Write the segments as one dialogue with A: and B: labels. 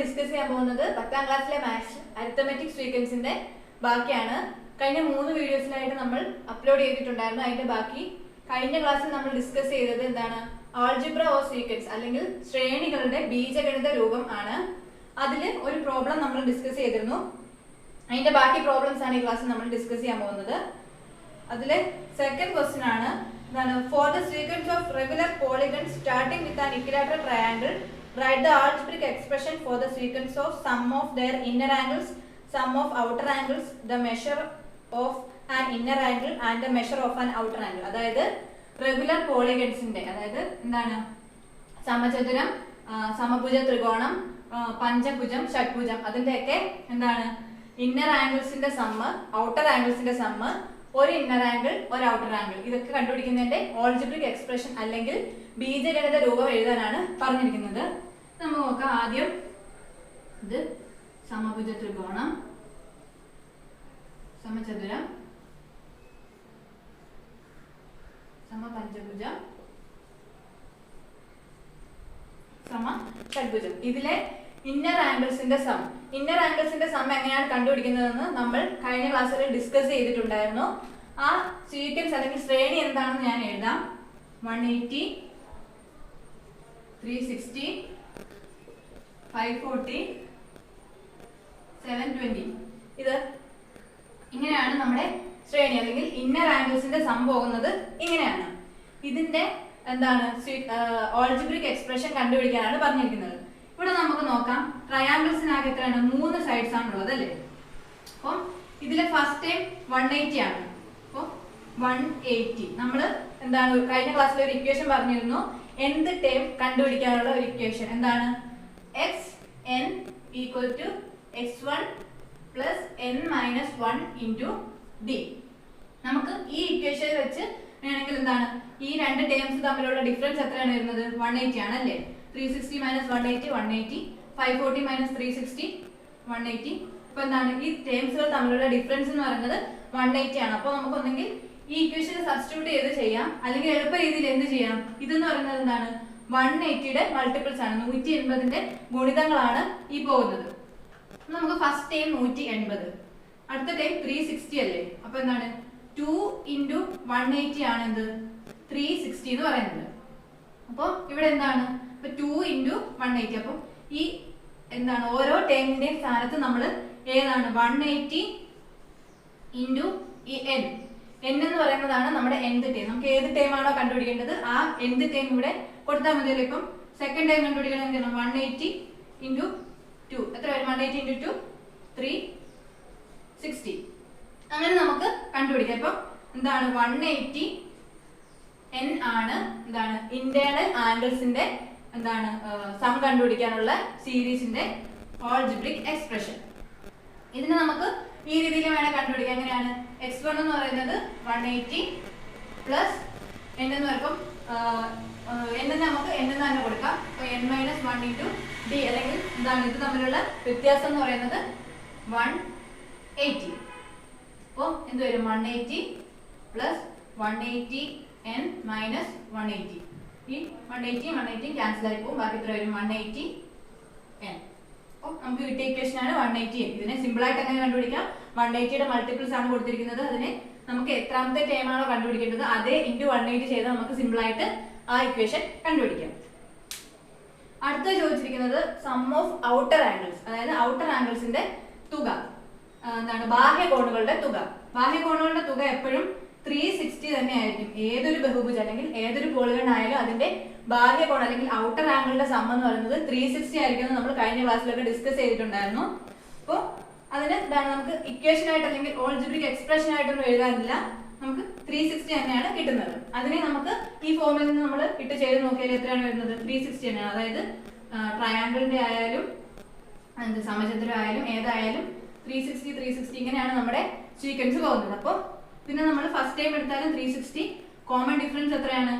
A: Discuss ചെയ്യാൻ പോകുന്നത് 10ാം ക്ലാസ്സിലെ മാത്സ് അരിത്തമെറ്റിക് സീക്വൻസിന്റെ ബാക്കിയാണ്. കഴിഞ്ഞ 3 വീഡിയോസിലായിട്ട് നമ്മൾ അപ്ലോഡ് ചെയ്തിട്ടുണ്ടായിരുന്നു. അതിന്റെ ബാക്കി കഴിഞ്ഞ ക്ലാസ്സിൽ നമ്മൾ ഡിസ്കസ് ചെയ്തത് എന്താണ്? ആൾജിബ്ര ഓർ സീക്വൻസ് അല്ലെങ്കിൽ ശ്രേണികളുടെ ബീജഗണിത രൂപം ആണ്. അതിൽ ഒരു പ്രോബ്ലം നമ്മൾ ഡിസ്കസ് ചെയ്തിരുന്നു. അതിന്റെ ബാക്കി പ്രോബ്ലംസ് ആണ് ഈ ക്ലാസ്സിൽ നമ്മൾ ഡിസ്കസ് ചെയ്യാൻ പോകുന്നത്. അതിലെ സെക്കൻഡ് ക്വസ്റ്റ്യൻ ആണ് എന്താണ്? For the sequence of regular polygon starting with an equilateral triangle write the algebraic expression for the sequence of sum of their inner angles, sum of outer angles, the measure of an inner angle and the measure of an outer angle. അതായത് regular പോളിഗൺസിന്റെ, അതായത് എന്താണ്, സമചതുരം, സമഭുജ ത്രികോണം, പഞ്ചഭുജം, ഷഡ്ഭുജം, അതിന്റെയൊക്കെ എന്താണ് inner ആംഗിൾസിന്റെ sum, outer ആംഗിൾസിന്റെ sum, ഒരു inner angle, ഒരു outer angle, ഇതൊക്കെ കണ്ടുപിടിക്കുന്നതിന്റെ algebraic expression അല്ലെങ്കിൽ ബീജഗണിത രൂപം എഴുതാനാണ് പറഞ്ഞിരിക്കുന്നത്. നമുക്ക് നോക്കാം. ആദ്യം ഇത് സമഭുജ ത്രികോണം, സമചതുരം, സമപഞ്ചഭുജം, സമ ഷഡ്ഭുജം. ഇതിലെ ഇന്നർ ആംഗിൾസിന്റെ സം എങ്ങനെയാണ് കണ്ടുപിടിക്കുന്നതെന്ന് നമ്മൾ കഴിഞ്ഞ ക്ലാസ്സിൽ ഡിസ്കസ് ചെയ്തിട്ടുണ്ടായിരുന്നു. ആ സീക്വൻസ് അല്ലെങ്കിൽ ശ്രേണി എന്താണെന്ന് ഞാൻ എഴുതാം. 180, 360, 540, 720. ഇത് ഇങ്ങനെയാണ് നമ്മുടെ ശ്രേണി അല്ലെങ്കിൽ ഇന്നർ ആംഗിൾസിന്റെ സം പോകുന്നത് ഇങ്ങനെയാണ്. ഇതിന്റെ എന്താണ് ആൾജിബ്രിക് എക്സ്പ്രഷൻ കണ്ടുപിടിക്കാനാണ് പറഞ്ഞിരിക്കുന്നത്. ഇവിടെ നമുക്ക് നോക്കാം. ട്രയാംഗിൾസിനാകെ എത്രയാണ്? 3 സൈഡ്സ് ആണുള്ളത് അല്ലേ? അപ്പം ഇതിലെ ഫസ്റ്റ് ടൈം 180 ആണ്. അപ്പോൾ 180 നമ്മൾ എന്താണ് കഴിഞ്ഞ ക്ലാസ്സിൽ ഒരു ഇക്വേഷൻ പറഞ്ഞിരുന്നു. nth ടേം കണ്ടുപിടിക്കാനുള്ള ഒരു ഇക്വേഷൻ എന്താണ്? xn equal to x1 plus n minus 1 into d. നമുക്ക് ഈ ഇക്വേഷൻ വെച്ച് വേണമെങ്കിൽ എന്താണ് ഈ രണ്ട് ടേംസ് തമ്മിലുള്ള ഡിഫറൻസ് എത്രയാണ് വരുന്നത്? 180 ആണ് അല്ലേ? 360 മൈനസ് 180 180, 540 മൈനസ് 360 180. അപ്പൊ എന്താണ് ഈ ടേംസുകൾ തമ്മിലുള്ള ഡിഫറൻസ് എന്ന് പറയുന്നത് 180 ആണ്. അപ്പോൾ നമുക്ക് ഒന്നെങ്കിൽ ഈ ഇക്വേഷൻ സബ്സ്റ്റിറ്റ്യൂട്ട് ചെയ്ത് ചെയ്യാം, അല്ലെങ്കിൽ എളുപ്പ രീതിയിൽ എന്ത് ചെയ്യാം? ഇതെന്ന് പറയുന്നത് എന്താണ്? 180യുടെ മൾട്ടിപ്പിൾസ് ആണ്, 180ന്റെ ഗുണിതങ്ങളാണ് ഈ പോകുന്നത്. നമുക്ക് ഫസ്റ്റ് ടൈം 180, അടുത്ത ടൈം 360 അല്ലേ? അപ്പൊ എന്താണ് 2 ഇൻറ്റു 180 ആണ് എന്ത് 360 എന്ന് പറയുന്നത്. അപ്പോൾ ഇവിടെ എന്താണ് 2 ഇൻറ്റു 180. അപ്പം ഈ എന്താണ് ഓരോ ടേമിന്റെയും സ്ഥാനത്ത് നമ്മൾ ഏതാണ് 180 ഇൻറ്റു ഈ n എന്ന് പറയുന്നതാണ് നമ്മുടെ nth ടൈം. നമുക്ക് ഏത് ടൈം ആണോ കണ്ടുപിടിക്കേണ്ടത് ആ nth ടൈം ഇവിടെ കൊടുത്താൽ മതിയല്ലോ. ഇപ്പം സെക്കൻഡ് ടൈം കണ്ടുപിടിക്കണം. 180 ഇൻറ്റു 2 എത്ര വരും? 180 ഇൻറ്റു 2 360. അങ്ങനെ നമുക്ക് കണ്ടുപിടിക്കാം. ഇപ്പം എന്താണ് 180 n ആണ് എന്താണ് ഇന്റേണൽ ആംഗിൾസിന്റെ എന്താണ് സം കണ്ടുപിടിക്കാനുള്ള സീരീസിന്റെ ആൾജിബ്രിക് എക്സ്പ്രഷൻ. ഇതിന് നമുക്ക് ഈ രീതിയിൽ വേണേൽ കണ്ടുപിടിക്കാം. എങ്ങനെയാണ്? x1 എന്ന് പറയുന്നത് 180 പ്ലസ് n എന്ന് പറയുമ്പോൾ n നമുക്ക് n എന്ന് തന്നെ കൊടുക്കാം. അപ്പോൾ n മൈനസ് 1 ഇൻറ്റു d, അല്ലെങ്കിൽ എന്താണ് ഇത് തമ്മിലുള്ള വ്യത്യാസം എന്ന് പറയുന്നത് 180. അപ്പോൾ എന്ത് വരും? 180 പ്ലസ് 180 n മൈനസ് 180. ഈ 180 ക്യാൻസൽ ആയി പോകും. ബാക്കി എത്ര വരും? 180 n. അപ്പോൾ നമുക്ക് കിട്ടിയ ഇക്വേഷൻ ആണ് 180 n. ഇതിനെ സിമ്പിൾ ആയിട്ട് എങ്ങനെ കണ്ടുപിടിക്കാം? 180യുടെ മൾട്ടിപ്പിൾസ് ആണ് കൊടുത്തിരിക്കുന്നത്. അതിനെ നമുക്ക് എത്രാമത്തെ ടൈം ആണോ കണ്ടുപിടിക്കേണ്ടത് അതേ ഇൻറ്റു 180 ചെയ്താൽ നമുക്ക് സിമ്പിൾ ആയിട്ട് ആ ഇക്വേഷൻ കണ്ടുപിടിക്കാം. അടുത്ത ചോദിച്ചിരിക്കുന്നത് സം ഓഫ് ഔട്ടർ ആംഗിൾസ്, അതായത് ഔട്ടർ ആംഗിൾസിന്റെ തുക എന്താണ്? ബാഹ്യകോണുകളുടെ തുക. ബാഹ്യകോണുകളുടെ തുക എപ്പോഴും 360 തന്നെ ആയിരിക്കും. ഏതൊരു ബഹുഭുജം അല്ലെങ്കിൽ ഏതൊരു പോളിഗൺ ആയാലും അതിന്റെ ബാഹ്യകോൺ അല്ലെങ്കിൽ ഔട്ടർ ആംഗിളിന്റെ സം എന്ന് പറയുന്നത് 360 ആയിരിക്കും. നമ്മൾ കഴിഞ്ഞ ക്ലാസ്സിലൊക്കെ ഡിസ്കസ് ചെയ്തിട്ടുണ്ടായിരുന്നു. അപ്പോൾ അതിന് എന്താണ് നമുക്ക് ഇക്വേഷൻ ആയിട്ട് അല്ലെങ്കിൽ ആൾജിബ്രിക് എക്സ്പ്രഷൻ ആയിട്ടൊന്നും എഴുതാനില്ല. നമുക്ക് 360 തന്നെയാണ് കിട്ടുന്നത്. അതിനെ നമുക്ക് ഈ ഫോമിൽ നിന്ന് നമ്മൾ ഇട്ട് ചെയ്ത് നോക്കിയാൽ എത്രയാണ് വരുന്നത്? 360 തന്നെയാണ്. അതായത് ട്രയാംഗിളിന്റെ ആയാലും സമചതുരം ആയാലും ഏതായാലും 360 ഇങ്ങനെയാണ് നമ്മുടെ സീക്വൻസ് പോകുന്നത്. അപ്പോൾ പിന്നെ നമ്മൾ ഫസ്റ്റ് ടൈം എടുത്താലും 360. കോമൺ ഡിഫറൻസ് എത്രയാണ്?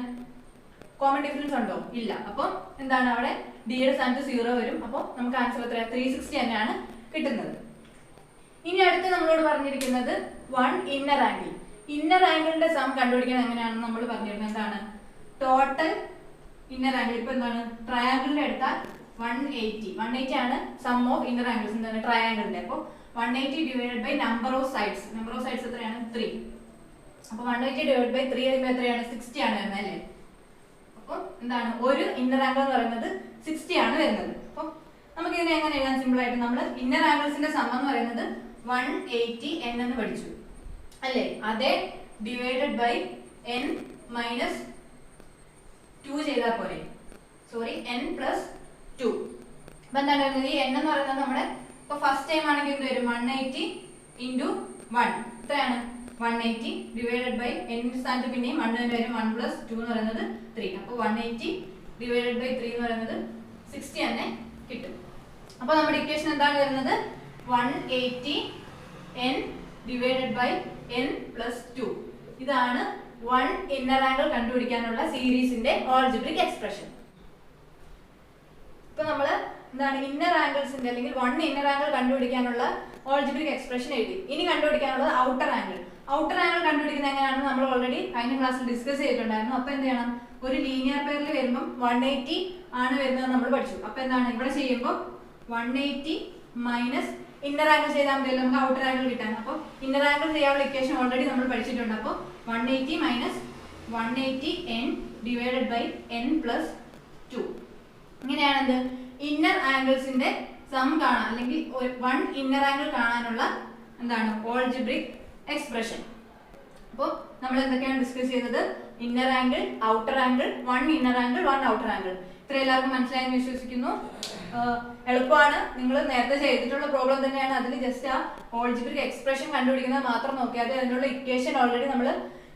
A: കോമൺ ഡിഫറൻസ് ഉണ്ടോ? ഇല്ല. അപ്പോൾ എന്താണ് അവിടെ ഡിയുടെ സ്ഥാനത്ത് 0 വരും. അപ്പോൾ നമുക്ക് ആൻസർ എത്രയാണ്? 360 തന്നെയാണ് കിട്ടുന്നത്. ഇനി അടുത്ത് നമ്മളോട് പറഞ്ഞിരിക്കുന്നത് 1 ഇന്നർ ആംഗിൾ. ഇന്നർ ആംഗിളിന്റെ സം കണ്ടുപിടിക്കുന്നത് എങ്ങനെയാണെന്ന് നമ്മൾ പറഞ്ഞിരുന്നത്. എന്താണ് ടോട്ടൽ ഇന്നർ ആംഗിൾ? ഇപ്പൊ എന്താണ് ട്രയാംഗിളിന്റെ എടുത്താൽ 180 ആണ് സം ഓഫ് ഇന്നർ ആംഗിൾസ് എന്താണ് ട്രയാംഗിളിന്റെ. അപ്പോൾ 180 divided by number of sides എത്രയാണ് 3. അപ്പോൾ 180 ഡിവൈഡ് ബൈ 3 ആകുമ്പോൾ എത്രയാണ് 60 ആണ് വരുന്നത് അല്ലേ. അപ്പോൾ എന്താണ് ഒരു ഇന്നർ ആംഗിൾ എന്ന് പറയുന്നത് 60 ആണ് വരുന്നത്. അപ്പോൾ നമുക്ക് ഇതിനെ എങ്ങനെ എഴുതാൻ സിമ്പിൾ ആയിട്ട് നമ്മൾ ഇന്നർ ആംഗിൾസിന്റെ സം എന്ന് പറയുന്നത് 180 n എന്ന് പഠിച്ചു അല്ലേ. അതേ ഡിവൈഡഡ് ബൈ n മൈനസ് 2 ചെയ്താൽ പോരെ, സോറി n പ്ലസ് 2. അപ്പൊ എന്താണ് വരുന്നത് ഈ n എന്ന് പറയുന്നത് നമ്മുടെ ഇപ്പൊ ഫസ്റ്റ് ടൈം ആണെങ്കിൽ എന്ത് വരും 180 ഇൻറ്റു 1 എത്രയാണ് 180 ഡിവൈഡഡ് ബൈ n സ്ഥാനത്ത് പിന്നെയും 1 തന്നെ വരും 1 പ്ലസ് 2 എന്ന് പറയുന്നത് 3. അപ്പോൾ 180 ഡിവൈഡഡ് ബൈ 3 എന്ന് പറയുന്നത് 60 തന്നെ കിട്ടും. അപ്പോൾ നമ്മുടെ ഇക്വേഷൻ എന്താണ് വരുന്നത് 180 n divided by n plus 2. ഇതാണ് 1 ഇന്നർ ആംഗിൾ കണ്ടുപിടിക്കാനുള്ള സീരീസിന്റെ ഓൾജിബ്രിക് എക്സ്പ്രഷൻ. ഇപ്പൊ നമ്മള് എന്താണ് ഇന്നർ ആംഗിൾസിന്റെ അല്ലെങ്കിൽ 1 ഇന്നർ ആംഗിൾ കണ്ടുപിടിക്കാനുള്ള ഓൾജിബ്രിക് എക്സ്പ്രഷൻ എഴുതി. ഇനി കണ്ടുപിടിക്കാനുള്ളത് ഔട്ടർ ആംഗിൾ. ഔട്ടർ ആംഗിൾ കണ്ടുപിടിക്കുന്നത് എങ്ങനെയാണെന്ന് നമ്മൾ ഓൾറെഡി കഴിഞ്ഞ ക്ലാസ്സിൽ ഡിസ്കസ് ചെയ്തിട്ടുണ്ടായിരുന്നു. അപ്പൊ എന്ത് ചെയ്യണം, ഒരു ലീനിയർ പെയറിൽ വരുമ്പോൾ 180 ആണ് വരുന്നത് നമ്മൾ പഠിച്ചു. അപ്പൊ എന്താണ് ഇവിടെ ചെയ്യുമ്പോൾ 180 മൈനസ് ഇന്നർ ആംഗിൾ ചെയ്താൽ മതി നമുക്ക് ഔട്ടർ ആംഗിൾ കിട്ടാൻ. അപ്പോൾ ഇന്നർ ആംഗിൾ ചെയ്യാനുള്ള ഇക്വേഷൻ ഓൾറെഡി നമ്മൾ പഠിച്ചിട്ടുണ്ട്. അപ്പോൾ 180 minus 180 n divided by n plus 2. ഇങ്ങനെയാണെന്ത് ഇന്നർ ആംഗിൾസിന്റെ സം കാണാൻ അല്ലെങ്കിൽ 1 ഇന്നർ ആംഗിൾ കാണാനുള്ള എന്താണ് ഓൾജിബ്രിക് എക്സ്പ്രഷൻ. അപ്പോൾ നമ്മൾ എന്തൊക്കെയാണ് ഡിസ്കസ് ചെയ്തത്, inner angle, outer angle, 1 inner angle, 1 outer angle. ഇത്ര എല്ലാവർക്കും മനസ്സിലായെന്ന് വിശ്വസിക്കുന്നു. എളുപ്പമാണ്, നിങ്ങൾ നേരത്തെ ചെയ്തിട്ടുള്ള പ്രോബ്ലം തന്നെയാണ്. അതിൽ ജസ്റ്റ് ആ ഓൾജിബ്രിക് എക്സ്പ്രഷൻ കണ്ടുപിടിക്കുന്നത് മാത്രം നോക്കിയാൽ അതിനുള്ള ഇക്വേഷൻ ഓൾറെഡി നമ്മൾ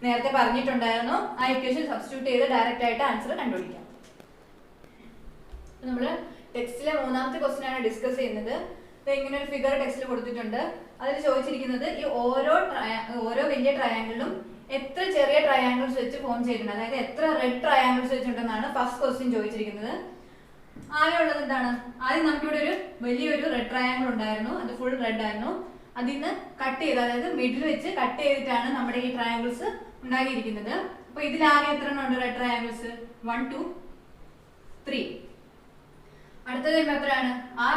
A: നേരത്തെ പറഞ്ഞിട്ടുണ്ടായിരുന്നു. ആ ഇക്വേഷൻ സബ്സ്റ്റിറ്റ്യൂട്ട് ചെയ്ത് ഡയറക്റ്റ് ആയിട്ട് ആൻസർ കണ്ടുപിടിക്കാം. നമ്മൾ ടെക്സ്റ്റിലെ മൂന്നാമത്തെ ക്വസ്റ്റ്യൻ ആണ് ഡിസ്കസ് ചെയ്യുന്നത്. ഇങ്ങനെ ഒരു ഫിഗർ ടെക്സ്റ്റിൽ കൊടുത്തിട്ടുണ്ട്. അതിൽ ചോദിച്ചിരിക്കുന്നത് ഈ ഓരോ വലിയ ട്രയാംഗിളിലും എത്ര ചെറിയ ട്രയാംഗിൾസ് വെച്ച് ഫോം ചെയ്തിട്ടുണ്ട്, അതായത് എത്ര റെഡ് ട്രയാംഗിൾസ് വെച്ചിട്ടുണ്ടെന്നാണ് ഫസ്റ്റ് ക്വസ്റ്റ്യൻ ചോദിച്ചിരിക്കുന്നത്. ആകെ ഉള്ളത് എന്താണ്, ആദ്യം നമുക്കിവിടെ ഒരു വലിയൊരു റെഡ് ട്രയാംഗിൾ ഉണ്ടായിരുന്നു, അത് ഫുൾ റെഡ് ആയിരുന്നു. അതിന്ന് കട്ട് ചെയ്ത്, അതായത് മിഡിൽ വെച്ച് കട്ട് ചെയ്തിട്ടാണ് നമ്മുടെ ഈ ട്രയാംഗിൾസ് ഉണ്ടാക്കിയിരിക്കുന്നത്. അപ്പൊ ഇതിലാകെ എത്ര എണ്ണം ഉണ്ട് റെഡ് ട്രയാംഗിൾസ്, 1 2 3. അടുത്തത് വരുമ്പോൾ എത്രയാണ്, ആ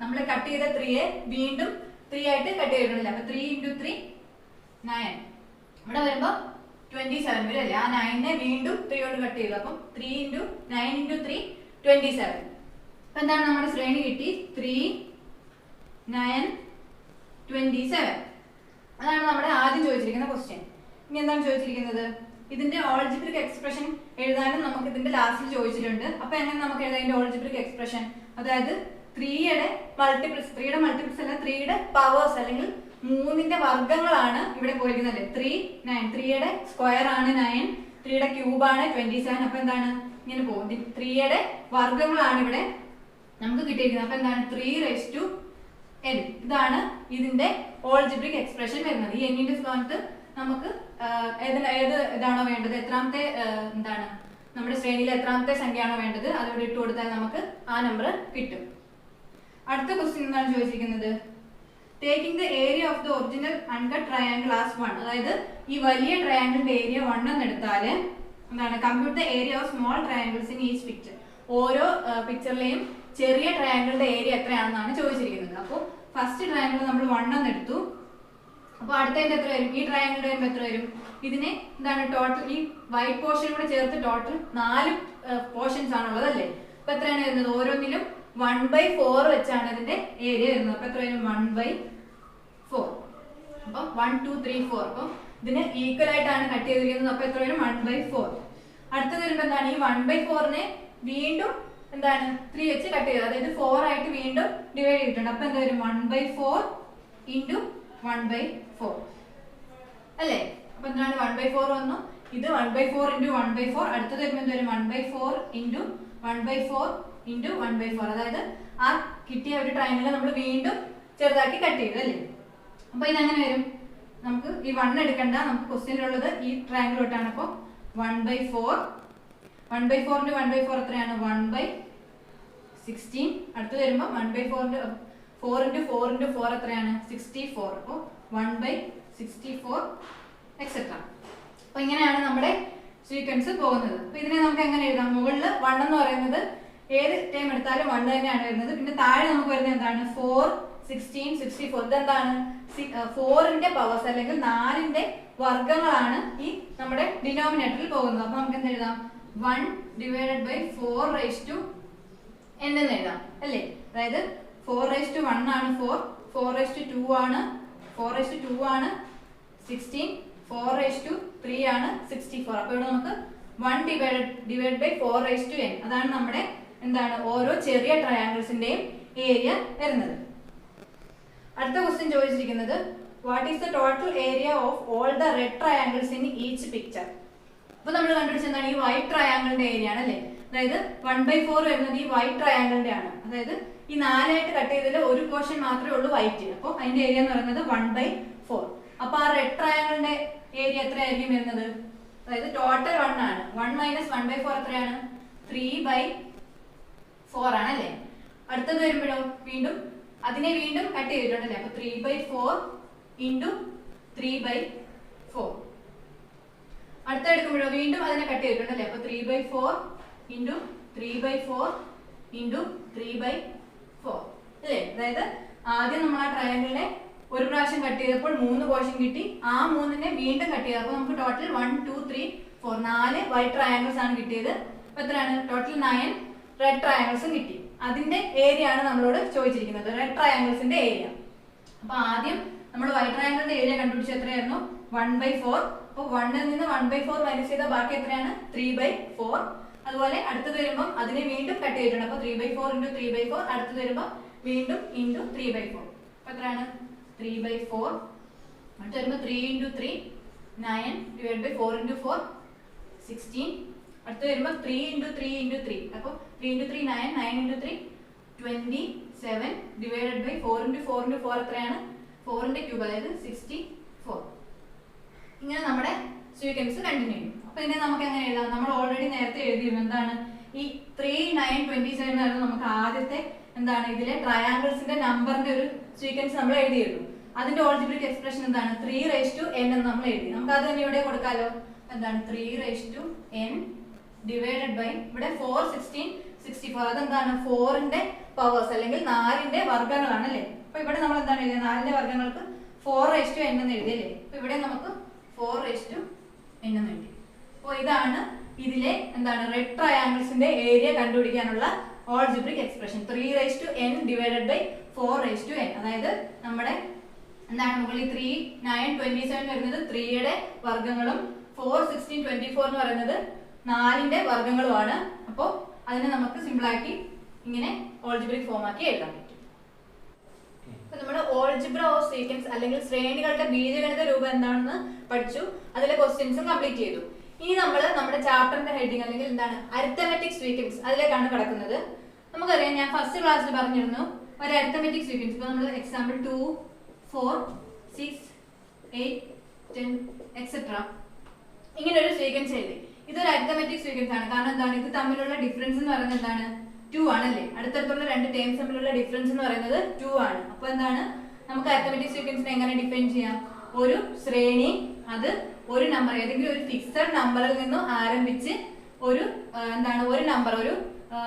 A: നമ്മൾ കട്ട് ചെയ്ത 3യെ വീണ്ടും 3 ആയിട്ട് കട്ട് ചെയ്തിട്ടുണ്ടല്ലോ. അപ്പൊ 3 × 3 9. ഇവിടെ വരുമ്പോ 27 വരും അല്ലേ. ആ 9നെ വീണ്ടും 3 കൊണ്ട് കട്ട് ചെയ്തു. അപ്പം 3 × 9 × 3 27. അപ്പൊ എന്താണ് നമ്മുടെ ശ്രേണി കിട്ടി 3 9 27. അതാണ് നമ്മുടെ ആദ്യം ചോദിച്ചിരിക്കുന്ന ക്വസ്റ്റ്യൻ. ഇനി എന്താണ് ചോദിച്ചിരിക്കുന്നത്, ഇതിന്റെ ഓൾജിബ്രിക് എക്സ്പ്രഷൻ എഴുതാനും നമുക്ക് ഇതിന്റെ ലാസ്റ്റിൽ ചോദിച്ചിട്ടുണ്ട്. അപ്പൊ എങ്ങനെ നമുക്ക് എഴുതാം ഇതിന്റെ ഓൾജിബ്രിക് എക്സ്പ്രഷൻ, അതായത് 3യുടെ മൾട്ടിപ്പിൾസ്, 3യുടെ മൾട്ടിപ്പിൾസ് അല്ല 3യുടെ പവേഴ്സ് അല്ലെങ്കിൽ 3ന്റെ വർഗ്ഗങ്ങളാണ് ഇവിടെ പോയിരിക്കുന്നത്. 3 9, 3യുടെ സ്ക്വയർ ആണ് 9, 3യുടെ ക്യൂബ് ആണ് 27. അപ്പൊ എന്താണ് ഇങ്ങനെ പോകും, 3യുടെ വർഗ്ഗങ്ങളാണ് ഇവിടെ നമുക്ക് കിട്ടിയിരിക്കുന്നത്. അപ്പൊ എന്താണ് 3n. ഇതാണ് ഇതിന്റെ ഓൾജിബ്രിക് എക്സ്പ്രഷൻ വരുന്നത്. ഈ n ന്റെ സ്ഥാനത്ത് നമുക്ക് ഏത് ഇതാണോ വേണ്ടത്, എത്രാമത്തെ എന്താണ് നമ്മുടെ ശ്രേണിയിൽ എത്രാമത്തെ സംഖ്യയാണോ വേണ്ടത് അതിവിടെ ഇട്ട് കൊടുത്താൽ നമുക്ക് ആ നമ്പർ കിട്ടും. അടുത്ത ക്വസ്റ്റ്യൻ എന്താണ് ചോദിച്ചിരിക്കുന്നത്, taking the area of the original uncut triangle as 1. അതായത് ഈ വലിയ ട്രയാംഗിളിന്റെ ഏരിയ 1 എന്ന് എടുത്താൽ എന്താണ്, compute the area of small triangles in each picture. ഓരോ പിക്ചറിലെയും ചെറിയ ട്രയാംഗിളിന്റെ ഏരിയ എത്രയാണെന്നാണ് ചോദിച്ചിരിക്കുന്നത്. അപ്പോൾ ഫസ്റ്റ് ട്രയാംഗിൾ നമ്മൾ 1 എന്ന് എടുത്തു. അപ്പൊ അടുത്തതിന്റെ എത്ര വരും, ഈ ട്രയാംഗിളിന്റെ വരുമ്പോൾ എത്ര വരും, ഇതിന് എന്താണ് ടോട്ടൽ ഈ വൈറ്റ് പോർഷൻ കൂടെ ചേർത്ത് ടോട്ടൽ 4 പോർഷൻസ് ആണുള്ളത് അല്ലേ. അപ്പൊ എത്രയാണ് വരുന്നത്, ഓരോന്നിലും 1/4 വെച്ചാണ് ഇതിന്റെ ഏരിയ വരുന്നത്. അപ്പൊ എത്ര വരും 1/4. അപ്പൊ 1 2 3 4. അപ്പൊ ഇതിന് ഈക്വൽ ആയിട്ടാണ് കട്ട് ചെയ്തിരിക്കുന്നത്. അപ്പൊ എത്ര വരും 1/4. അടുത്തത് വരുമ്പോ എന്താണ്, ഈ 1/4നെ വീണ്ടും എന്താണ് 3 വെച്ച് കട്ട് ചെയ്തത്, അതായത് 4 ആയിട്ട് വീണ്ടും ഡിവൈഡ് ചെയ്തിട്ടുണ്ട്. അപ്പൊ എന്താ വരും 1/4 × 1/4 അല്ലേ. അപ്പൊ എന്താണ് 1/4 വന്നു, ഇത് 1/4 × 1/4. അടുത്തത് വരുമ്പോൾ എന്ത് വരും 1/4 × 1/4 × 1/4. അതായത് ആ കിട്ടിയ ഒരു ട്രയാംഗിൾ നമ്മൾ വീണ്ടും ചെറുതാക്കി കട്ട് ചെയ്തു അല്ലേ. അപ്പൊ ഇതെങ്ങനെ വരും, നമുക്ക് ഈ 1 എടുക്കണ്ട, നമുക്ക് ക്വസ്റ്റ്യനിലുള്ളത് ഈ ട്രയാംഗിൾ തൊട്ടാണ്. അപ്പോൾ 1/4 × 1/4 എത്രയാണ് 1/16. അടുത്ത് വരുമ്പോൾ 1/4 4 × 4 × 4 എത്രയാണ് 64. അപ്പോൾ 1/64 എക്സെട്ര. അപ്പൊ ഇങ്ങനെയാണ് നമ്മുടെ സീക്വൻസ് പോകുന്നത്. അപ്പൊ ഇതിനെ നമുക്ക് എങ്ങനെ എഴുതാം, മുകളിൽ 1 എന്ന് പറയുന്നത് ഏത് ടൈം എടുത്താലും 1 തന്നെയാണ് വരുന്നത്. പിന്നെ താഴെ നമുക്ക് വരുന്നത് എന്താണ് 4, 16, 64. ഇതെന്താണ് 4ന്റെ പവേഴ്സ് അല്ലെങ്കിൽ 4ന്റെ വർഗ്ഗങ്ങളാണ് ഈ നമ്മുടെ ഡിനോമിനേറ്ററിൽ പോകുന്നത്. അപ്പൊ നമുക്ക് എന്ത് എഴുതാം 1 divided by 4 raise to n എന്ന് എഴുതാം അല്ലേ. അതായത് 4 റൈസ് ടു 1 ആണ് 4, 4 റൈസ് ടു 2 ആണ് 4 റൈസ് ടു 2 ആണ് 16, 4 റൈസ് ടു 3 ആണ് 64. അപ്പൊ ഇവിടെ നമുക്ക് 1 divide by 4 raise to n അതാണ് നമ്മുടെ എന്താണ് ഓരോ ചെറിയ ട്രയാങ്കിൾസിന്റെയും ഏരിയ വരുന്നത്. അടുത്ത ക്വസ്റ്റ്യൻ ചോദിച്ചിരിക്കുന്നത് what is the total area of all the red triangles in each picture. അപ്പൊ നമ്മൾ കണ്ടുപിടിച്ചത് എന്താണ് ഈ വൈറ്റ് ട്രയാങ്കിളിന്റെ ഏരിയ ആണ് അല്ലേ. അതായത് 1/4 വരുന്നത് ഈ വൈറ്റ് ട്രയാങ്കിളിന്റെ ആണ്. അതായത് ഈ 4 ആയിട്ട് കട്ട് ചെയ്തതിൽ ഒരു പോർഷൻ മാത്രമേ ഉള്ളൂ വൈറ്റ്. അപ്പോൾ അതിന്റെ ഏരിയ എന്ന് പറയുന്നത് 1/4. അപ്പൊ ആ റെഡ് ട്രയാങ്കിളിന്റെ ഏരിയ എത്രയായിരിക്കും വരുന്നത്? അതായത് ടോട്ടൽ 1 ആണ്. 1 മൈനസ് 1/4 എത്രയാണ്? 3/4 ആണ് അല്ലേ. അടുത്തത് വരുമ്പോഴോ വീണ്ടും അതിനെ വീണ്ടും കട്ട് ചെയ്തിട്ടുണ്ടല്ലേ. അപ്പൊ 3/4 ഇൻറ്റു 3/4. അടുത്ത എടുക്കുമ്പോഴോ വീണ്ടും അതിനെ കട്ട് ചെയ്തിട്ടുണ്ടല്ലേ. അപ്പൊ 3/4 ഇൻറ്റു 3/4 ഇൻറ്റു 3/4 അല്ലേ. അതായത് ആദ്യം നമ്മൾ ആ ട്രയാങ്കിളിനെ ഒരു പ്രാവശ്യം കട്ട് ചെയ്തപ്പോൾ 3 പോർഷൻ കിട്ടി. ആ 3നെ വീണ്ടും കട്ട് ചെയ്തപ്പോൾ നമുക്ക് ടോട്ടൽ 1, 2, 3, 4 4 വൈറ്റ് ട്രയാങ്കിൾസ് ആണ് കിട്ടിയത്. അപ്പൊ എത്രയാണ് ടോട്ടൽ 9 റെഡ് ട്രയാങ്കിൾസും കിട്ടി. അതിന്റെ ഏരിയ ആണ് നമ്മളോട് ചോദിച്ചിരിക്കുന്നത്, റെഡ് ട്രയാങ്കിൾസിന്റെ ഏരിയ. അപ്പൊ ആദ്യം നമ്മൾ വൈറ്റ് ട്രയാങ്കിളിന്റെ ഏരിയ കണ്ടുപിടിച്ചത് എത്രയായിരുന്നു? 1/4. അപ്പൊ 1ൽ നിന്ന് 1/4 മൈനസ് ചെയ്താൽ ബാക്കി എത്രയാണ്? 3/4. അതുപോലെ അടുത്തത് വരുമ്പോൾ അതിനെ വീണ്ടും കട്ട് ചെയ്തിട്ടുണ്ട്. അപ്പൊ 3/4 ഇൻറ്റു 3/4. അടുത്തത് വരുമ്പോൾ വീണ്ടും ഇൻറ്റു 3/4. അപ്പൊ എത്രയാണ്? 3/4. അടുത്ത് വരുമ്പോൾ 3 ഇൻറ്റു 3 9 ഡിവൈഡ് ബൈ 4 ഇൻറ്റു 4 16. അടുത്ത് വരുമ്പോൾ 3 ഇൻറ്റു 3 ഇൻറ്റു 3. അപ്പോൾ 3 into 3 9, 9 into 3 27 divided by 4 into 4 into 4 എത്രയാണ്? 4ന്റെ ക്യൂബ് അതായത് 64. ഇങ്ങനെ നമ്മുടെ സീക്വൻസ് കണ്ടിന്യൂ ചെയ്യും. അപ്പൊ ഇതിനെ നമുക്ക് എങ്ങനെ എഴുതാം? നമ്മൾ ഓൾറെഡി നേരത്തെ എഴുതിയിരുന്നു എന്താണ് ഈ 3, 9, 27 എന്നായിരുന്നു നമുക്ക് ആദ്യത്തെ എന്താണ് ഇതിലെ ട്രയാങ്കിൾസിന്റെ നമ്പറിന്റെ ഒരു സീക്വൻസ് നമ്മൾ എഴുതിയിരുന്നു. അതിന്റെ ഓൾജിബ്രിക് എക്സ്പ്രഷൻ എന്താണ്? 3 റൈസ് ടു n എന്ന് നമ്മൾ എഴുതി. നമുക്ക് അത് തന്നെ ഇവിടെ കൊടുക്കാലോ. എന്താണ് 3 raise to n divided by ഇവിടെ 4, 16, 64. അതെന്താണ് 4ന്റെ പവേഴ്സ് അല്ലെങ്കിൽ 4ന്റെ വർഗ്ഗങ്ങളാണ് അല്ലേ. അപ്പൊ ഇവിടെ നമ്മൾ എന്താണ് എഴുതിയത്? 4ന്റെ വർഗ്ഗങ്ങൾക്ക് 4 റൈസ് ടു n എന്ന് എഴുതിയല്ലേ. അപ്പൊ ഇവിടെ നമുക്ക് 4 റൈസ് ടു n എന്ന് എഴുതി. അപ്പോൾ ഇതാണ് ഇതിലെ എന്താണ് റെഡ് ട്രയാങ്കിൾസിന്റെ ഏരിയ കണ്ടുപിടിക്കാനുള്ള algebraic expression 3 raise to n divided by 4 raise to n. അതായത് നമ്മുടെ എന്താണ് മുകളിൽ 3, 9, 27 വരുന്നത് 3യുടെ വർഗ്ഗങ്ങളും 4, 16, 24 എന്ന് പറയുന്നത് 4ന്റെ വർഗ്ഗങ്ങളുമാണ്. അപ്പോൾ അതിനെ നമുക്ക് സിമ്പിൾ ആക്കി ഇങ്ങനെ ഓൾജിബ്രിക് ഫോം ആക്കി എഴുതാൻ പറ്റും. അപ്പൊ നമ്മൾ ഓൾജിബ്ര ഓഫ് സീക്വൻസ് അല്ലെങ്കിൽ ശ്രേണികളുടെ ബീജഗണിത രൂപം എന്താണെന്ന് പഠിച്ചു. അതിലെ ക്വസ്റ്റ്യൻസും കംപ്ലീറ്റ് ചെയ്തു. ഇനി നമ്മൾ നമ്മുടെ ചാപ്റ്ററിന്റെ ഹെഡിങ് അല്ലെങ്കിൽ എന്താണ് അരിത്തമെറ്റിക് സീക്വൻസ് അതിലേക്കാണ് കിടക്കുന്നത്. നമുക്കറിയാം ഞാൻ ഫസ്റ്റ് ക്ലാസ്സിൽ പറഞ്ഞിരുന്നു ഒരു അരിത്തമെറ്റിക് സീക്വൻസ്. ഇപ്പൊ നമ്മൾ എക്സാമ്പിൾ 2, 4, 6, 8, 10 എക്സെട്ര ഇങ്ങനെ ഒരു സീക്വൻസ് എഴുതി. ഇതൊരു അരിത്തമെറ്റിക് സീക്വൻസ് ആണ്. കാരണം എന്താണ് ഇത് തമ്മിലുള്ള ഡിഫറൻസ് എന്ന് പറയുന്നത് എന്താണ് 2 ആണല്ലേ. അടുത്തടുത്തുള്ള രണ്ട് ടേംസ് തമ്മിലുള്ള ഡിഫറൻസ് എന്ന് പറയുന്നത് 2 ആണ്. അപ്പൊ എന്താണ് നമുക്ക് അരിത്തമെറ്റിക് സീക്വൻസിനെ എങ്ങനെ ഡിഫൈൻ ചെയ്യാം? ഒരു ശ്രേണി അത് ഒരു നമ്പർ ഏതെങ്കിലും ഒരു ഫിക്സഡ് നമ്പറിൽ നിന്നും ആരംഭിച്ച് ഒരു എന്താണ് ഒരു നമ്പർ ഒരു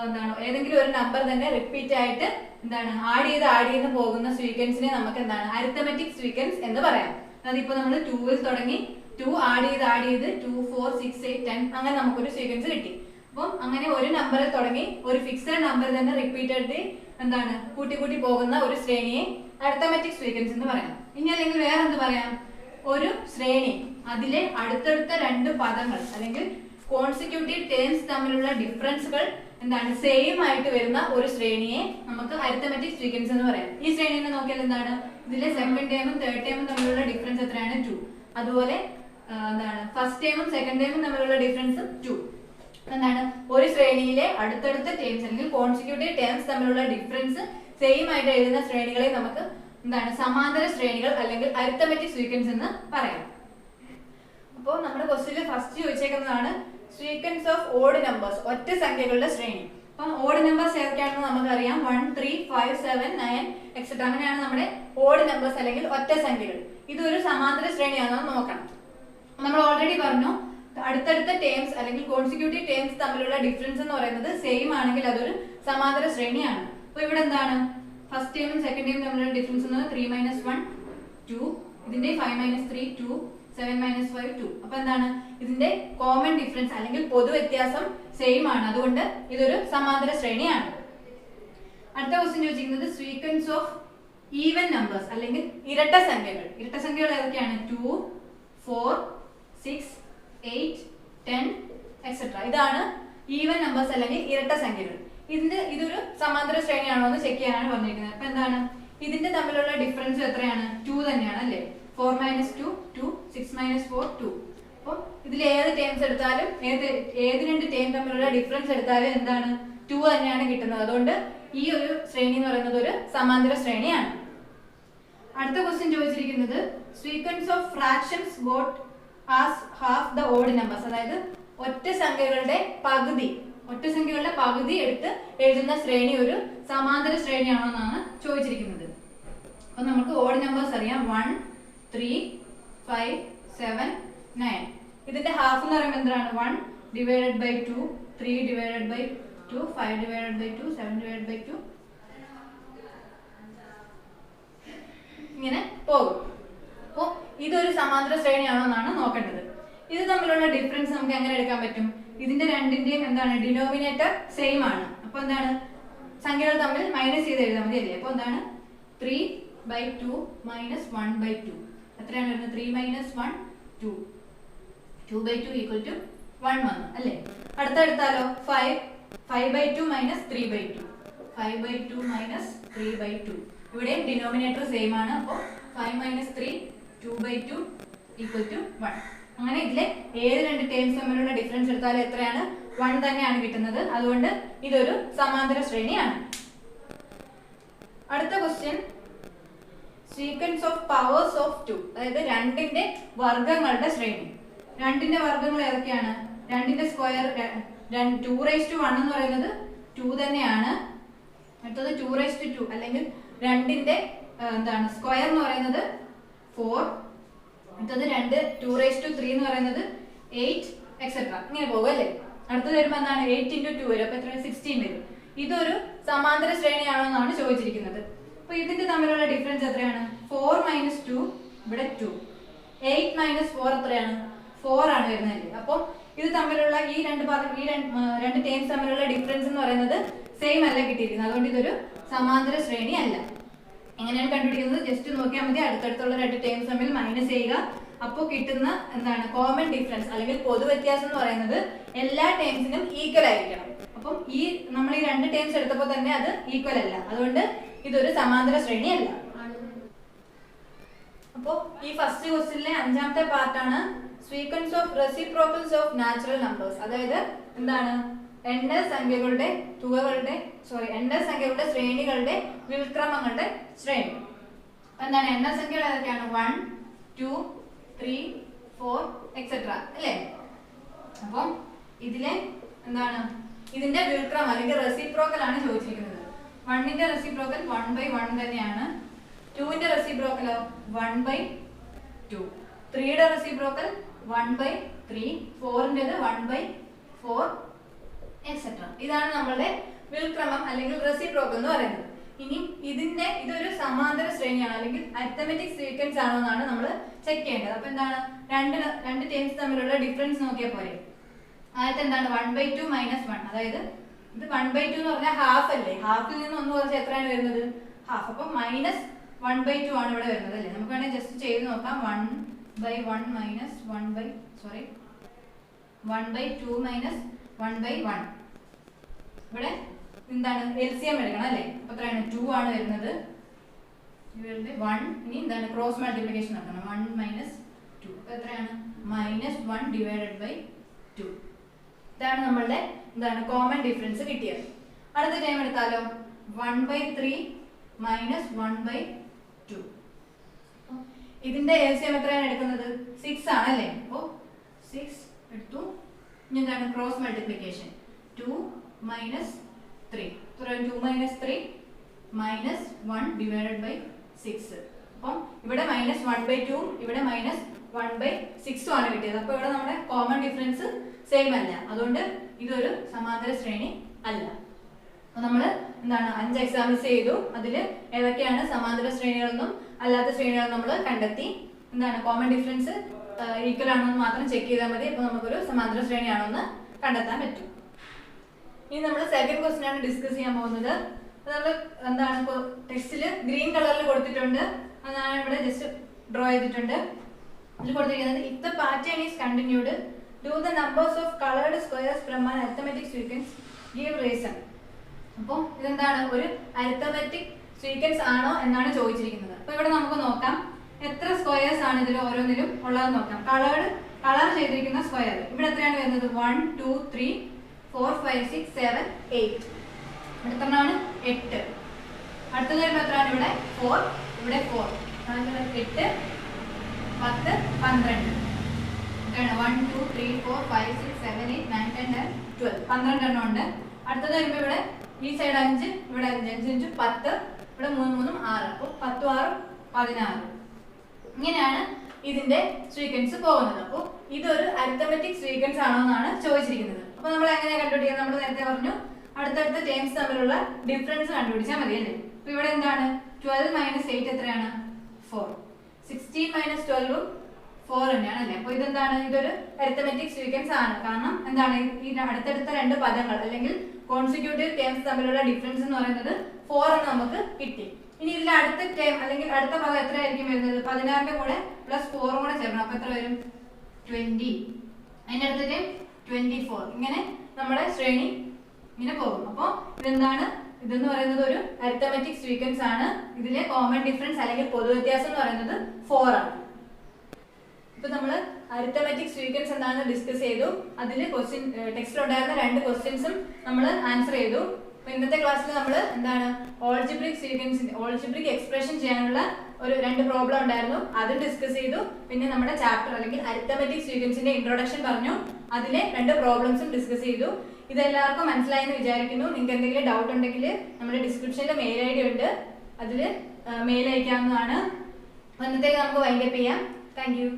A: എന്താണ് ഏതെങ്കിലും ഒരു നമ്പർ തന്നെ റിപ്പീറ്റ് ആയിട്ട് എന്താണ് ആഡ് ചെയ്ത് പോകുന്ന സീക്വൻസിനെ നമുക്ക് എന്താണ് അരിത്തമെറ്റിക് സീക്വൻസ് എന്ന് പറയാം. അതായത് ഇപ്പൊ നമ്മൾ 2ൽ തുടങ്ങി 2 ആഡ് ചെയ്ത് 2, 4, 6, 8, 10 അങ്ങനെ നമുക്കൊരു സീക്വൻസ് കിട്ടി. അപ്പം അങ്ങനെ ഒരു നമ്പറിൽ തുടങ്ങി ഒരു ഫിക്സഡ് നമ്പർ തന്നെ റിപ്പീറ്റഡ് എന്താണ് കൂട്ടി പോകുന്ന ഒരു ശ്രേണിയെ അരിത്തമെറ്റിക് സീക്വൻസ് എന്ന് പറയാം. ഇനി അല്ലെങ്കിൽ വേറെ എന്ത് പറയാം? ഒരു ശ്രേണി അതിലെ അടുത്തടുത്ത രണ്ട് പദങ്ങൾ അല്ലെങ്കിൽ കോൺസിക്യൂട്ടീവ് ടേംസ് തമ്മിലുള്ള ഡിഫറൻസുകൾ എന്താണ് സെയിം ആയിട്ട് വരുന്ന ഒരു ശ്രേണിയെ നമുക്ക് അരിത്തമെറ്റിക് സീക്വൻസ് എന്ന് പറയാം. ഈ ശ്രേണിനെ നോക്കിയാൽ എന്താണ് ഇതിലെ സെക്കൻഡ് ടേമും തേർഡ് ടേമും തമ്മിലുള്ള ഡിഫറൻസ് എത്രയാണ്? 2. അതുപോലെ എന്താണ് ഫസ്റ്റ് ടേമും സെക്കൻഡ് ടേമും തമ്മിലുള്ള ഡിഫറൻസ് 2. എന്താണ് ഒരു ശ്രേണിയിലെ അടുത്തടുത്ത ടേംസ് അല്ലെങ്കിൽ കോൺസിക്യൂട്ടീവ് ടേംസ് തമ്മിലുള്ള ഡിഫറൻസ് സെയിം ആയിട്ട് എഴുതുന്ന ശ്രേണികളെ നമുക്ക് എന്താണ് സമാന്തര ശ്രേണികൾ അല്ലെങ്കിൽ അരിത്തമെറ്റിക് സീക്വൻസ് എന്ന് പറയാം. അപ്പോൾ നമ്മുടെ ക്വസ്റ്റ്യനിൽ ഫസ്റ്റ് ചോദിച്ചേക്കുന്നതാണ് സീക്വൻസ് ഓഫ് ഓഡ് നമ്പേഴ്സ് ഒറ്റ സംഖ്യകളുടെ ശ്രേണി. അപ്പം ഓഡ് നമ്പേഴ്സ് ഏതൊക്കെയാണെന്ന് നമുക്കറിയാം 1, 3, 5, 7, 9 എക്സെട്ര അങ്ങനെയാണ് നമ്മുടെ ഓഡ് നമ്പേഴ്സ് അല്ലെങ്കിൽ ഒറ്റ സംഖ്യകൾ. ഇതൊരു സമാന്തര ശ്രേണിയാണെന്ന് നോക്കണം. നമ്മൾ ഓൾറെഡി പറഞ്ഞു അടുത്തടുത്ത ടേംസ് അല്ലെങ്കിൽ കോൺസിക്യൂട്ടീവ് ടേംസ് തമ്മിലുള്ള ഡിഫറൻസ് എന്ന് പറയുന്നത് സെയിം ആണെങ്കിൽ അതൊരു സമാന്തര ശ്രേണിയാണ്. അപ്പൊ ഇവിടെ എന്താണ് ഫസ്റ്റ് ടേമും സെക്കൻഡ് ടേമും തമ്മിലുള്ള ഡിഫറൻസ് എന്ന് 3 - 1 2, ഇതിന്റെ 5 - 3 2, 7 - 5 2. അപ്പൊ എന്താണ് ഇതിന്റെ കോമൺ ഡിഫറൻസ് അല്ലെങ്കിൽ പൊതു വ്യത്യാസം സെയിം ആണ്, അതുകൊണ്ട് ഇതൊരു സമാന്തര ശ്രേണിയാണ്. അടുത്ത ക്വസ്റ്റ്യൻ ചോദിച്ചിരിക്കുന്നത് സീക്വൻസ് ഓഫ് ഈവൻ നമ്പേഴ്സ് അല്ലെങ്കിൽ ഇരട്ട സംഖ്യകൾ. ഇരട്ട സംഖ്യകൾ ഏതൊക്കെയാണ്? 2, 4, 6, 8, 10 എക്സെട്ര. ഇതാണ് ഈവൻ നമ്പേഴ്സ് അല്ലെങ്കിൽ ഇരട്ട സംഖ്യകൾ. ഇതൊരു സമാന്തര ശ്രേണിയാണോ എന്ന് ചെക്ക് ചെയ്യാനാണ് പറഞ്ഞിരിക്കുന്നത്. അപ്പൊ എന്താണ് ഇതിന്റെ തമ്മിലുള്ള ഡിഫറൻസ് എത്രയാണ്? 2 തന്നെയാണ് അല്ലേ? 4 - 2 2, 6 - 4 2. അപ്പോൾ ഇതിൽ ഏത് ടേംസ് എടുത്താലും ഏത് രണ്ട് ടേം തമ്മിലുള്ള ഡിഫറൻസ് എടുത്താലും എന്താണ് 2 തന്നെയാണ് കിട്ടുന്നത്. അതുകൊണ്ട് ഈ ഒരു ശ്രേണി എന്ന് പറയുന്നത് ഒരു സമാന്തര ശ്രേണിയാണ്. അടുത്ത ക്വസ്റ്റ്യൻ ചോദിച്ചിരിക്കുന്നത് sequence of fractions got as half the odd numbers. അതായത് ഒറ്റ സംഖ്യകളുടെ പകുതി എടുത്ത് എഴുതുന്ന ശ്രേണി ഒരു സമാന്തര ശ്രേണിയാണോ എന്നാണ് ചോദിച്ചിരിക്കുന്നത്. അപ്പൊ നമുക്ക് ഓഡ് നമ്പേഴ്സ് അറിയാം. 1, 3, 5, 7, 9. ഇതിന്റെ ഹാഫ് എന്ന് പറയുമ്പോൾ എന്താണ്? 1 / 2, 3 / 2, 5 / 2, 7 / 2 ഇങ്ങനെ പോകും. അപ്പോൾ ഇതൊരു സമാന്തര ശ്രേണിയാണോ എന്നാണ് നോക്കേണ്ടത്. ഇത് തമ്മിലുള്ള ഡിഫറൻസ് നമുക്ക് എങ്ങനെ എടുക്കാൻ പറ്റും? ഇതിന്റെ രണ്ടിന്റെയും എന്താണ് ഡിനോമിനേറ്റർ സെയിം ആണ്. അപ്പൊ എന്താണ് സംഖ്യകൾ തമ്മിൽ മൈനസ് ചെയ്ത് എഴുതാൻ മതി അല്ലേ? അപ്പൊ എന്താണ് 3/2 - 1/2. എത്രയാണ് വരുന്നത്? 3 - 1 2, 2/2 = 1 വന്നു അല്ലേ? അടുത്തെടുത്താലോ 5/2 - 3/2, 5/2 - 3/2. ഇവിടെയും ഡിനോമിനേറ്റർ സെയിം ആണ്. അപ്പോൾ 5 - 3 2/2 = 1. അങ്ങനെ ഇതിലെ ഏത് രണ്ട് ടേംസ് തമ്മിലുള്ള ഡിഫറൻസ് എടുത്താലും എത്രയാണ്? 1 തന്നെയാണ് കിട്ടുന്നത്. അതുകൊണ്ട് ഇതൊരു സമാന്തര ശ്രേണിയാണ്. അടുത്ത question sequence of powers of 2. അതായത് 2ന്റെ വർഗ്ഗങ്ങളുടെ ശ്രേണി. 2ന്റെ വർഗ്ഗങ്ങൾ ഏതൊക്കെയാണ്? 2ന്റെ സ്ക്വയർ 2/1 എന്ന് പറയുന്നത് 2 തന്നെയാണ്. അടുത്തത് 2/2 അല്ലെങ്കിൽ 2ന്റെ എന്താണ് സ്ക്വയർ എന്ന് പറയുന്നത് 4. അടുത്തത് 2/3 എന്ന് പറയുന്നത് 8 എക്സെട്ര. ഇങ്ങനെ പോകും അല്ലേ? അടുത്തത് വരുമ്പോൾ എന്താണ് 8 × 2 വരും. അപ്പൊ എത്ര? 16 വരും. ഇതൊരു സമാന്തര ശ്രേണിയാണോ എന്നാണ് ചോദിച്ചിരിക്കുന്നത്. അപ്പൊ ഇതിന്റെ തമ്മിലുള്ള ഡിഫറൻസ് എത്രയാണ്? 4 - 2 ഇവിടെ 2, 8 - 4 എത്രയാണ്? 4 ആണ് വരുന്നത്. അപ്പൊ ഇത് തമ്മിലുള്ള ഈ രണ്ട് ടേംസ് തമ്മിലുള്ള ഡിഫറൻസ് എന്ന് പറയുന്നത് സെയിം അല്ല കിട്ടിയിരിക്കുന്നത്. അതുകൊണ്ട് ഇതൊരു സമാന്തര ശ്രേണി അല്ല. എങ്ങനെയാണ് കണ്ടുപിടിക്കുന്നത്? ജസ്റ്റ് നോക്കിയാൽ മതി. അടുത്തടുത്തുള്ള രണ്ട് ടേംസ് തമ്മിൽ മൈനസ് ചെയ്യുക. അപ്പോൾ കിട്ടുന്ന എന്താണ് കോമൺ ഡിഫറൻസ് അല്ലെങ്കിൽ പൊതു വ്യത്യാസം എന്ന് പറയുന്നത് എല്ലാ ടേംസിനും ഈക്വൽ ആയിരിക്കണം. അപ്പം നമ്മൾ ഈ രണ്ട് ടേംസ് എടുത്തപ്പോൾ തന്നെ അത് ഈക്വൽ അല്ല. അതുകൊണ്ട് ഇതൊരു സമാന്തര ശ്രേണി അല്ല. അപ്പോൾ ഈ ഫസ്റ്റ് ക്വസ്റ്റ്യനിലെ 5ാമത്തെ പാർട്ടാണ് sequence of reciprocals of natural numbers. അതായത് എന്താണ് എണ്ണ സംഖ്യകളുടെ ശ്രേണികളുടെ വ്യുൽക്രമങ്ങളുടെ ശ്രേണി. എന്താണ് എണ്ണ സംഖ്യകൾ ഏതൊക്കെയാണ്? 1, 2, 3, 4 എക്സെട്ര അല്ലേ? അപ്പം ഇതിലെ എന്താണ് ഇതിന്റെ വ്യുൽക്രമം അല്ലെങ്കിൽ റെസിപ്രോക്കൽ ആണ് ചോദിച്ചിരിക്കുന്നത്. 1ന്റെ റെസിപ്രോക്കൽ 1/1 തന്നെയാണ്. 2ന്റെ റെസിപ്രോക്കലോ 1/2. 3യുടെ റെസിപ്രോക്കൽ 1/3. 4ന്റേത് 1/4 എക്സെട്ര. ഇതാണ് നമ്മളുടെ വ്യുൽക്രമം അല്ലെങ്കിൽ റെസിപ്രോക്കൽ എന്ന് പറയുന്നത്. ഇനി ഇതൊരു സമാന്തര ശ്രേണിയാണ് അല്ലെങ്കിൽ അരിത്തമെറ്റിക് സീക്വൻസ് ആണോ എന്നാണ് നമ്മൾ ചെക്ക് ചെയ്യേണ്ടത്. അപ്പൊ എന്താണ് രണ്ട് ടേംസ് തമ്മിലുള്ള ഡിഫറൻസ് നോക്കിയാൽ പോരെ? ആദ്യത്തെ എന്താണ് 1/2 - 1. അതായത് ഇത് 1/2 എന്ന് പറഞ്ഞാൽ ഹാഫ് അല്ലേ? ഹാഫിൽ നിന്ന് 1 കുറച്ച് എത്രയാണ് വരുന്നത്? ഹാഫ്. അപ്പൊ -1/2 ആണ് ഇവിടെ വരുന്നത് അല്ലേ? നമുക്ക് വേണമെങ്കിൽ ജസ്റ്റ് ചെയ്ത് നോക്കാം. 1/1 - 1/2 - 1/1. ഇവിടെ എന്താണ് LCM എടുക്കണം അല്ലേ? അപ്പൊ എത്രയാണ്? 2 ആണ് വരുന്നത്. ഇവരുടെ 1 ഇനി എന്താണ് ക്രോസ് മൾട്ടിപ്ലിക്കേഷൻ നടക്കണം. 1 - 2 അപ്പൊ എത്രയാണ്? -1/2. ഇതാണ് നമ്മളുടെ എന്താണ് കോമൺ ഡിഫറൻസ് കിട്ടിയത്. അടുത്ത ടൈം എടുത്താലോ 1/3 - 1/2. ഇതിന്റെ LCM എത്രയാണ് എടുക്കുന്നത്? 6 ആണല്ലേ? അപ്പോ 6 എടുത്തു. ഇനി എന്താണ് ക്രോസ് മൾട്ടിപ്ലിക്കേഷൻ 2 - 3. 2 - 3 -1/6. അപ്പം ഇവിടെ -1/2 ഇവിടെ -1/2 1/6 ആണ് കിട്ടിയത്. അപ്പോൾ ഇവിടെ നമ്മുടെ കോമൺ ഡിഫറൻസ് സെയിം അല്ല, അതുകൊണ്ട് ഇതൊരു സമാന്തര ശ്രേണി അല്ല. അപ്പോൾ നമ്മൾ എന്താണ് 5 എക്സാമ്പിൾസ് ചെയ്തു. അതിൽ ഏതൊക്കെയാണ് സമാന്തര ശ്രേണികളെന്നും അല്ലാത്ത ശ്രേണികളെന്നും നമ്മൾ കണ്ടെത്തി. എന്താണ് കോമൺ ഡിഫറൻസ് ഈക്വൽ ആണോ എന്ന് മാത്രം ചെക്ക് ചെയ്താൽ മതി. അപ്പോൾ നമുക്കൊരു സമാന്തര ശ്രേണിയാണോ എന്ന് കണ്ടെത്താൻ പറ്റും. ഇനി നമ്മൾ സെക്കൻഡ് ക്വസ്റ്റ്യൻ ആണ് ഡിസ്കസ് ചെയ്യാൻ പോകുന്നത്. നമ്മൾ എന്താണ് ടെക്സ്റ്റിൽ ഗ്രീൻ കളറിൽ കൊടുത്തിട്ടുണ്ട്, അതാണ് ഇവിടെ ജസ്റ്റ് ഡ്രോ ചെയ്തിട്ടുണ്ട്. ഇതിൽ കൊടുത്തിരിക്കുന്നത് if the pattern is continued do the numbers of coloured squares from an arithmetic sequence give reason. അപ്പോൾ ഇതെന്താണ് ഒരു അരിത്തമെറ്റിക് സീക്വൻസ് ആണോ എന്നാണ് ചോദിച്ചിരിക്കുന്നത്. അപ്പോൾ ഇവിടെ നമുക്ക് നോക്കാം എത്ര സ്ക്വയേഴ്സ് ആണ് ഇതിൽ ഓരോന്നിലും ഉള്ളതെന്ന് നോക്കാം. കളർ ചെയ്തിരിക്കുന്ന സ്ക്വയർ ഇവിടെ എത്രയാണ് വരുന്നത്? 1 2 3 4 5 6 7 8. ഇവിടെ എത്രയാണ്? 8. അടുത്തത് വരുമ്പോൾ എത്രയാണ്? ഇവിടെ 4, ഇവിടെ 4, 8 10 12. 1 2 3 4 5 6 7 8 9 10 11 12. 12 എണ്ണം ഉണ്ട്. അടുത്തത് വരുമ്പോൾ ഇവിടെ ഈ സൈഡ് 5, ഇവിടെ 5 5 5 10, ഇവിടെ 3 3 6. അപ്പോൾ 10 6 16. ഇങ്ങനെയാണ് ഇതിന്റെ സീക്വൻസ് പോകുന്നത്. അപ്പോൾ ഇതൊരു അരിത്തമെറ്റിക് സീക്വൻസ് ആണോ എന്നാണ് ചോദിച്ചിരിക്കുന്നത്. അപ്പോൾ നമ്മൾ എങ്ങനെ കണ്ടുപിടിക്കുക? നമ്മൾ നേരത്തെ പറഞ്ഞു അടുത്തടുത്ത ടേംസ് തമ്മിലുള്ള ഡിഫറൻസ് കണ്ടുപിടിച്ചാൽ മതി അല്ലേ. അപ്പോൾ ഇവിടെ എന്താണ് 12 - 8 എത്രയാണ്? 4. 16 - 12 4 തന്നെയാണ് അല്ലേ. അപ്പോൾ ഇതെന്താണ്? ഇതൊരു അരിത്തമെറ്റിക് സീക്വൻസ് ആണ്. കാരണം എന്താണ് ഈ അടുത്തടുത്ത രണ്ട് പദങ്ങൾ അല്ലെങ്കിൽ കോൺസിക്യൂട്ടീവ് ടേംസ് തമ്മിലുള്ള ഡിഫറൻസ് എന്ന് പറയുന്നത് 4 എന്ന് നമുക്ക് കിട്ടി. ഇനി ഇതിൽ അടുത്ത ടേം അല്ലെങ്കിൽ അടുത്ത പദം എത്രയായിരിക്കും വരുന്നത്? 16ന്റെ കൂടെ +4 കൂടെ ചേർക്കണം. അപ്പോൾ എത്ര വരും? 20. അതിന്റെ അടുത്ത ടേം 24. ഇങ്ങനെ നമ്മുടെ ശ്രേണി ഇങ്ങനെ പോകും. അപ്പോൾ ഇതെന്താണ്? ഇതെന്ന് പറയുന്നത് ഒരു അരിത്തമെറ്റിക് സീക്വൻസ് ആണ്. ഇതിലെ കോമൺ ഡിഫറൻസ് അല്ലെങ്കിൽ പൊതുവ്യത്യാസം എന്ന് പറയുന്നത് 4 ആണ്. ഇപ്പൊ നമ്മൾ അരിത്തമെറ്റിക് സീക്വൻസ് എന്താണെന്ന് ഡിസ്കസ് ചെയ്തു. അതിൽ ക്വസ്റ്റ്യൻ ടെക്സ്റ്റിൽ ഉണ്ടായിരുന്ന 2 ക്വസ്റ്റ്യൻസും നമ്മൾ ആൻസർ ചെയ്തു. അപ്പൊ ഇന്നത്തെ ക്ലാസ്സിൽ നമ്മൾ എന്താണ് ഓൾജിബ്രിക് എക്സ്പ്രഷൻ ചെയ്യാനുള്ള ഒരു 2 പ്രോബ്ലം ഉണ്ടായിരുന്നു, അത് ഡിസ്കസ് ചെയ്തു. പിന്നെ നമ്മുടെ ചാപ്റ്റർ അല്ലെങ്കിൽ അരിത്തമെറ്റിക് സീക്വൻസിന്റെ ഇൻട്രൊഡക്ഷൻ പറഞ്ഞു, അതിലെ 2 പ്രോബ്ലംസും ഡിസ്കസ് ചെയ്തു. ഇതെല്ലാവർക്കും മനസ്സിലായി എന്ന് വിചാരിക്കുന്നു. നിങ്ങൾക്ക് എന്തെങ്കിലും ഡൗട്ട് ഉണ്ടെങ്കിൽ നമ്മുടെ ഡിസ്ക്രിപ്ഷനിൽ മെയിൽ ID ഉണ്ട്, അതിൽ മെയിൽ അയക്കാവുന്നതാണ്. അന്നത്തേക്ക് നമുക്ക് വൈൻഡപ്പ് ചെയ്യാം. Thank you.